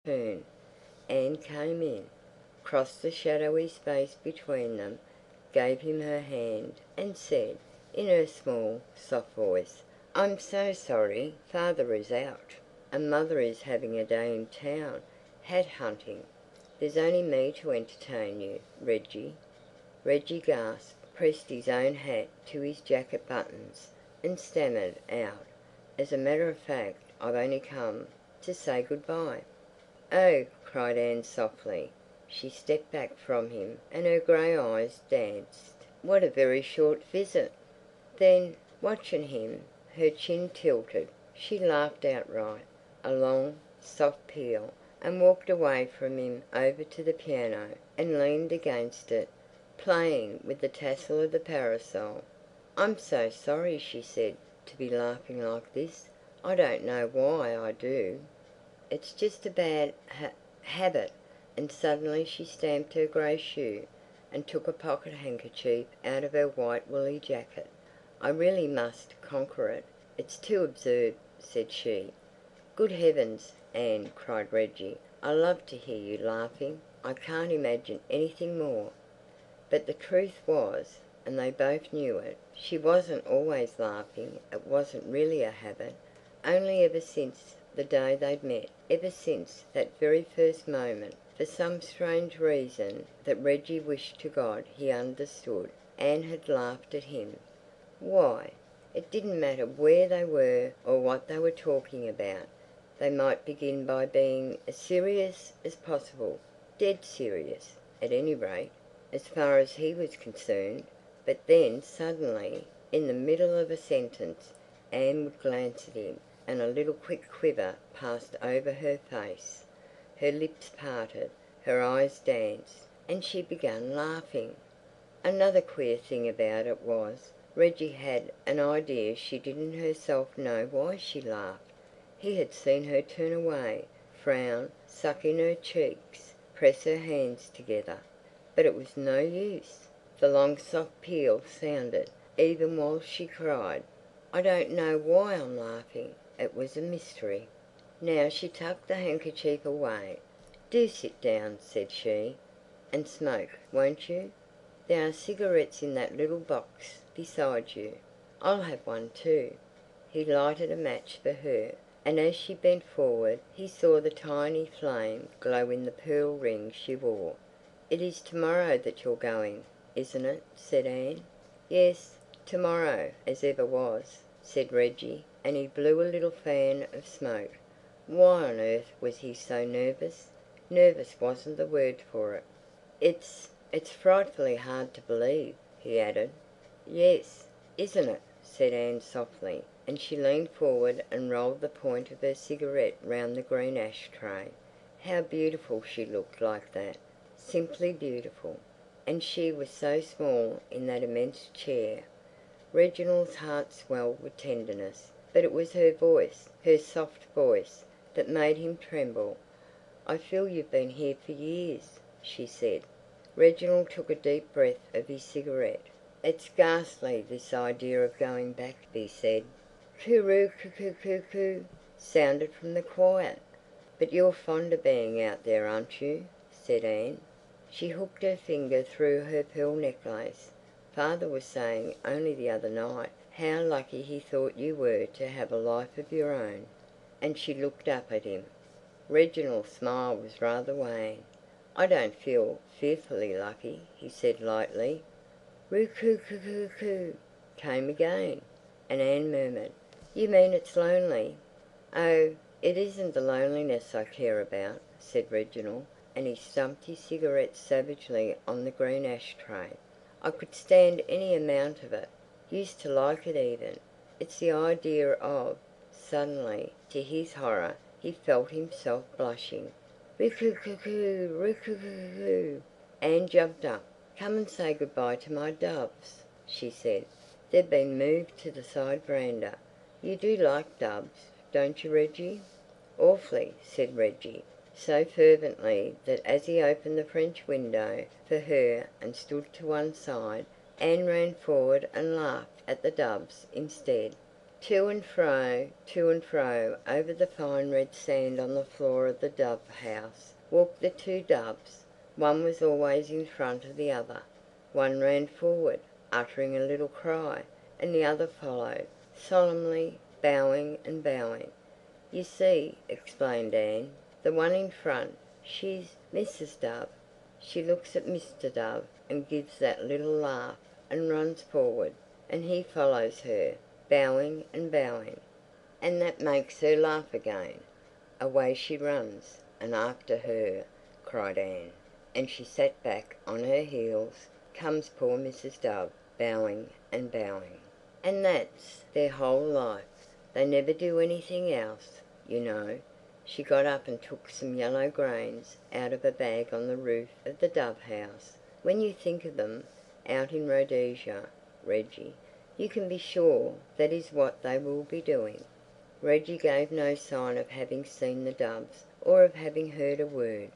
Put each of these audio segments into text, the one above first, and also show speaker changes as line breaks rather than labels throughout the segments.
turn. Anne came in, crossed the shadowy space between them, gave him her hand, and said, in her small, soft voice, "I'm so sorry. Father is out, and Mother is having a day in town, hat hunting. There's only me to entertain you, Reggie." Reggie gasped, pressed his own hat to his jacket buttons, and stammered out, "As a matter of fact, I've only come to say good-bye." "Oh!" cried Anne softly. She stepped back from him, and her grey eyes danced. "What a very short visit!" Then, watching him, her chin tilted, she laughed outright, a long, soft peal, and walked away from him over to the piano, and leaned against it, playing with the tassel of the parasol. "I'm so sorry," she said, "to be laughing like this. I don't know why I do. It's just a bad habit." And suddenly she stamped her grey shoe, and took a pocket handkerchief out of her white woolly jacket. "I really must conquer it. It's too absurd," said she. "Good heavens, Anne!" cried Reggie. "I love to hear you laughing. I can't imagine anything more." But the truth was, and they both knew it, she wasn't always laughing. It wasn't really a habit. Only ever since the day they'd met, ever since that very first moment, for some strange reason that Reggie wished to God he understood, Anne had laughed at him. Why? It didn't matter where they were or what they were talking about. They might begin by being as serious as possible, dead serious, at any rate, as far as he was concerned. But then suddenly, in the middle of a sentence, Anne would glance at him, and a little quick quiver passed over her face. Her lips parted, her eyes danced, and she began laughing. Another queer thing about it was, Reggie had an idea she didn't herself know why she laughed. He had seen her turn away, frown, suck in her cheeks, press her hands together. But it was no use. The long soft peal sounded, even while she cried, "I don't know why I'm laughing." It was a mystery. Now she tucked the handkerchief away. "Do sit down," said she, "and smoke, won't you? There are cigarettes in that little box beside you. I'll have one too." He lighted a match for her, and as she bent forward he saw the tiny flame glow in the pearl ring she wore. "It is tomorrow that you're going, isn't it?" said Anne. "Yes, tomorrow as ever was," said Reggie, and he blew a little fan of smoke. Why on earth was he so nervous? Nervous wasn't the word for it. "It's frightfully hard to believe," he added. "Yes, isn't it?" said Anne softly, and she leaned forward and rolled the point of her cigarette round the green ash tray. How beautiful she looked like that, simply beautiful. And she was so small in that immense chair. Reginald's heart swelled with tenderness, but it was her voice, her soft voice, that made him tremble. "I feel you've been here for years," she said. Reginald took a deep breath of his cigarette. "It's ghastly, this idea of going back," he said. "Coo-roo, coo-coo-coo-coo," sounded from the quiet. "But you're fond of being out there, aren't you?" said Anne. She hooked her finger through her pearl necklace. "Father was saying only the other night how lucky he thought you were to have a life of your own." And she looked up at him. Reginald's smile was rather wan. "I don't feel fearfully lucky," he said lightly. "Roo-coo-coo-coo-coo," came again, and Anne murmured, "You mean it's lonely?" "Oh, it isn't the loneliness I care about," said Reginald, and he stumped his cigarette savagely on the green ash tray. "I could stand any amount of it. Used to like it even. It's the idea of—" Suddenly, to his horror, he felt himself blushing. "Roo-coo-coo-coo, roo-coo-coo-coo." Anne jumped up. "Come and say good-bye to my doves," she said. "They've been moved to the side veranda. You do like doves, don't you, Reggie?" "Awfully," said Reggie, so fervently that as he opened the French window for her and stood to one side, Anne ran forward and laughed at the doves instead. To and fro over the fine red sand on the floor of the dove house walked the two doves. One was always in front of the other. One ran forward, uttering a little cry, and the other followed, solemnly, bowing and bowing. "You see," explained Anne, "the one in front, she's Mrs. Dove. She looks at Mr. Dove and gives that little laugh and runs forward, and he follows her, bowing and bowing, and that makes her laugh again. Away she runs, and after her," cried Anne, and she sat back on her heels, "comes poor Mrs. Dove, bowing and bowing. And that's their whole life. They never do anything else, you know." She got up and took some yellow grains out of a bag on the roof of the dove house. "When you think of them out in Rhodesia, Reggie, you can be sure that is what they will be doing." Reggie gave no sign of having seen the doves or of having heard a word.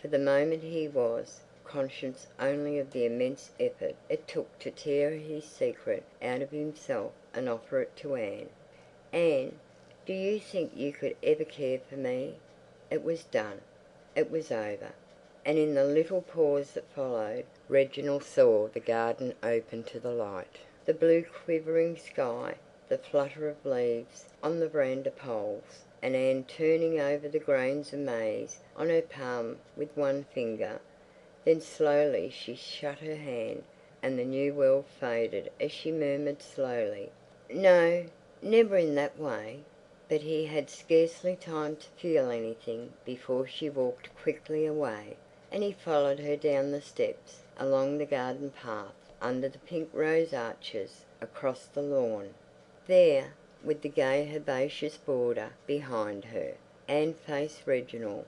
For the moment he was conscious only of the immense effort it took to tear his secret out of himself and offer it to Anne. "Anne, do you think you could ever care for me?" It was done. It was over. And in the little pause that followed, Reginald saw the garden open to the light, the blue quivering sky, the flutter of leaves on the veranda poles, and Anne turning over the grains of maize on her palm with one finger. Then slowly she shut her hand, and the new world faded as she murmured slowly, "No, never in that way." But he had scarcely time to feel anything before she walked quickly away, and he followed her down the steps, along the garden path, under the pink rose arches, across the lawn. There, with the gay herbaceous border behind her, Anne faced Reginald.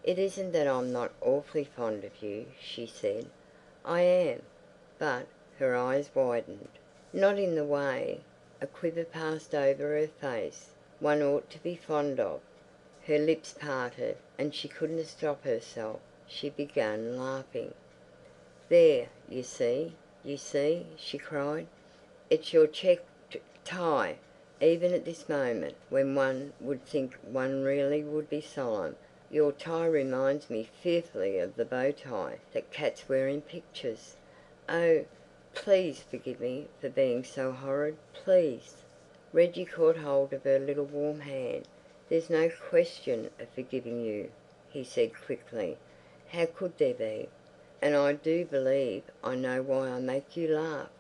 "It isn't that I'm not awfully fond of you," she said. "I am." But her eyes widened. "Not in the way—" A quiver passed over her face. "One ought to be fond of." Her lips parted, and she couldn't stop herself. She began laughing. "There, you see," she cried. "It's your checked tie. Even at this moment, when one would think one really would be solemn, your tie reminds me fearfully of the bow tie that cats wear in pictures. Oh, please forgive me for being so horrid, please." Reggie caught hold of her little warm hand. "There's no question of forgiving you," he said quickly. "How could there be? And I do believe I know why I make you laugh.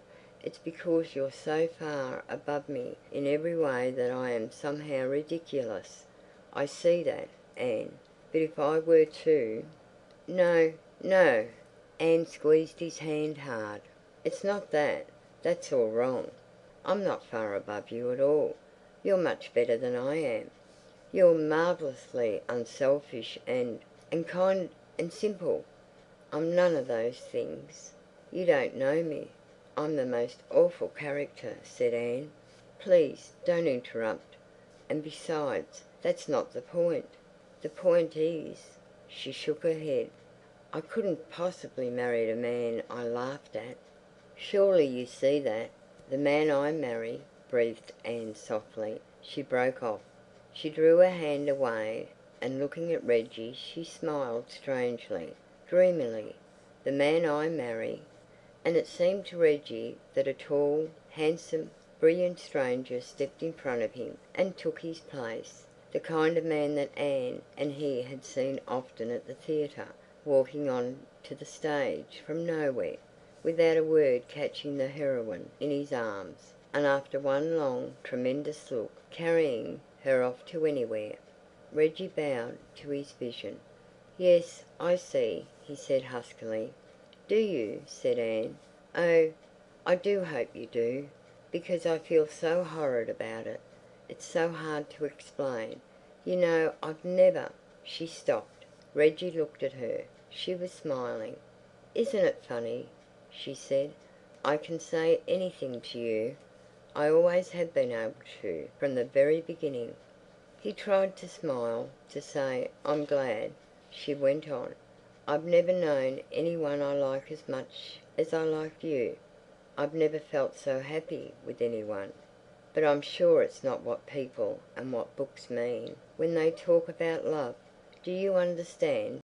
It's because you're so far above me in every way that I am somehow ridiculous. I see that, Anne. But if I were to—" "No, no." Anne squeezed his hand hard. "It's not that. That's all wrong. I'm not far above you at all. You're much better than I am. You're marvellously unselfish and kind and simple. I'm none of those things. You don't know me. I'm the most awful character," said Anne. "Please don't interrupt. And besides, that's not the point. The point is—" She shook her head. "I couldn't possibly marry a man I laughed at. Surely you see that. The man I marry—" breathed Anne softly. She broke off. She drew her hand away, and looking at Reggie she smiled strangely, dreamily. "The man I marry—" And it seemed to Reggie that a tall, handsome, brilliant stranger stepped in front of him and took his place, the kind of man that Anne and he had seen often at the theatre, walking on to the stage from nowhere, without a word catching the heroine in his arms, and after one long, tremendous look, carrying her off to anywhere. Reggie bowed to his vision. "Yes, I see," he said huskily. "Do you?" said Anne. "Oh, I do hope you do, because I feel so horrid about it. It's so hard to explain. You know I've never—" She stopped. Reggie looked at her. She was smiling. "Isn't it funny?" she said. "I can say anything to you. I always have been able to, from the very beginning." He tried to smile, to say, "I'm glad." She went on. "I've never known any one I like as much as I like you. I've never felt so happy with any one." But I'm sure it's not what people and what books mean when they talk about love. Do you understand?